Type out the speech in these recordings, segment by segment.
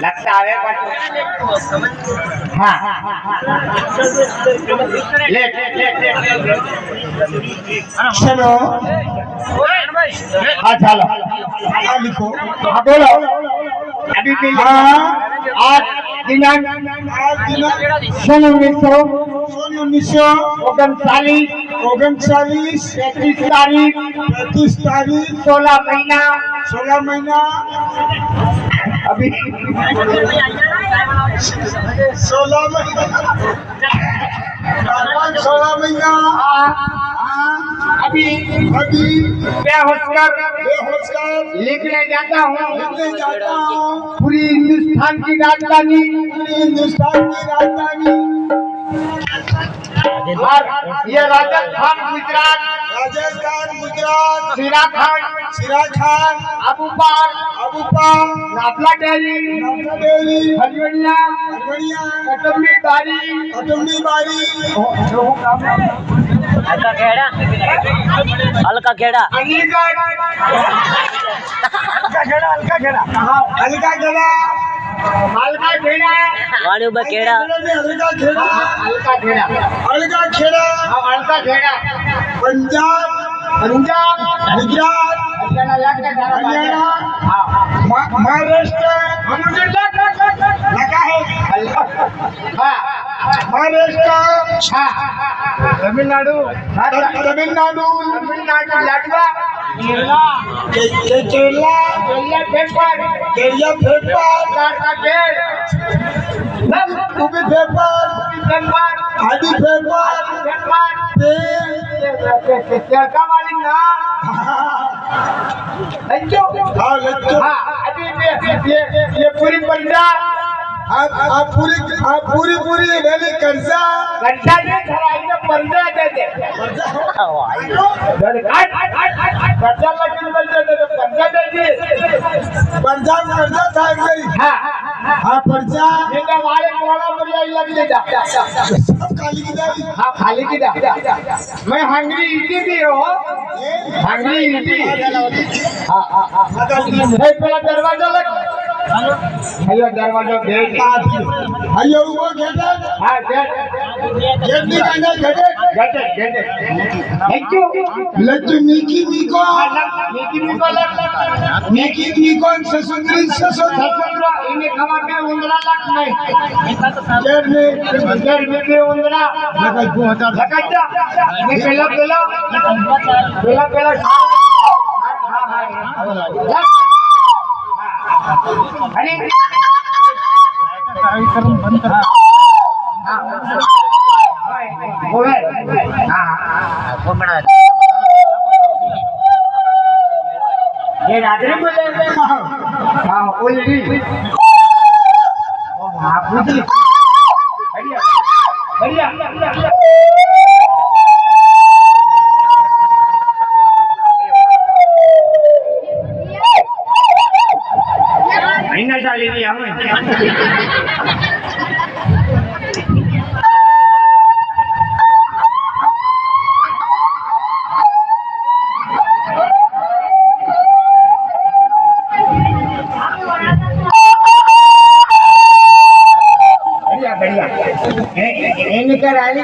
लगता है हाँ ले चलो हाँ चलो लिखो हाँ बोलो अभी भी हाँ आज दिनांक सन 1939 35 तारीख 16 महीना 16 महीना अभी 16 महीना अभी बेहोशकर लिखने जाता हूँ पूरी हिंदुस्तान हिंदुस्तान की राजधानी और ये राजस्थान गुजरात सिरा खान अबूपार नापला डेली हरियाणा कटुम्बी बारी हल्का खेड़ा अलीगढ़ हल्का खेड़ा वाणी उबा खेड़ा हल्का खेड़ा पंजाब गुजरात हरियाणा महाराष्ट्र लगा है महाराष्ट्र तमिलनाडु लाडवा केरला आदि ये पूरी पंजाब आप पूरी वैली कर्जा नहीं खराई तो पंजा दे दे कर्जा लेकिन बंजा दे पंजा दे दे पंजाब कर्जा था एक बारी हाँ पंजा ये तो वाले कोड़ा बढ़िया लग जा सब खाली की दाई हाँ खाली की दाई मैं हंगरी इटी भी हो हंगरी इटी हाँ पहला दरवाजा लग हेलो दरवाजा गेट हेलो वो गेट हां गेट निकालना गेट थैंक यू लक्ष्मी मीको ससुंदरी इन्हें खबर में उंदरा लग नहीं गेट में उंदरा लगा 2000 लगा जा मैं पहला अरे कार्यक्रम बंद करा बोले कौन बना ये रात्रि बोले हां ओली हां पूछी बढ़िया महीना चाली नहीं हमें बढ़िया इनके रानी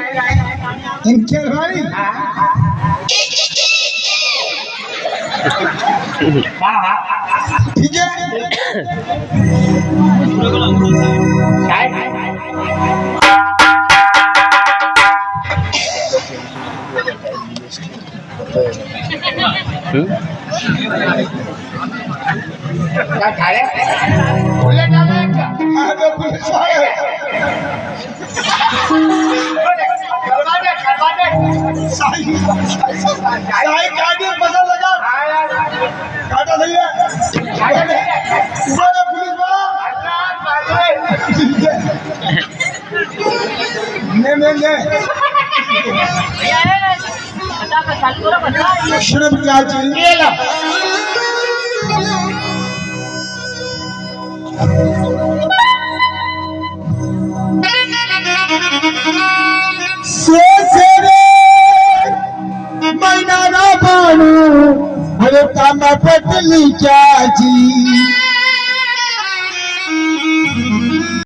हाँ ठीक है क्या खाया बोले डाले क्या तो पुलिस आए करवाने साई काटे पता लगा काटा नहीं है ऊपर पुलिस वाला ने शुरू क्या चाहिए ला महीना ना पानू अरे काम पतली चाची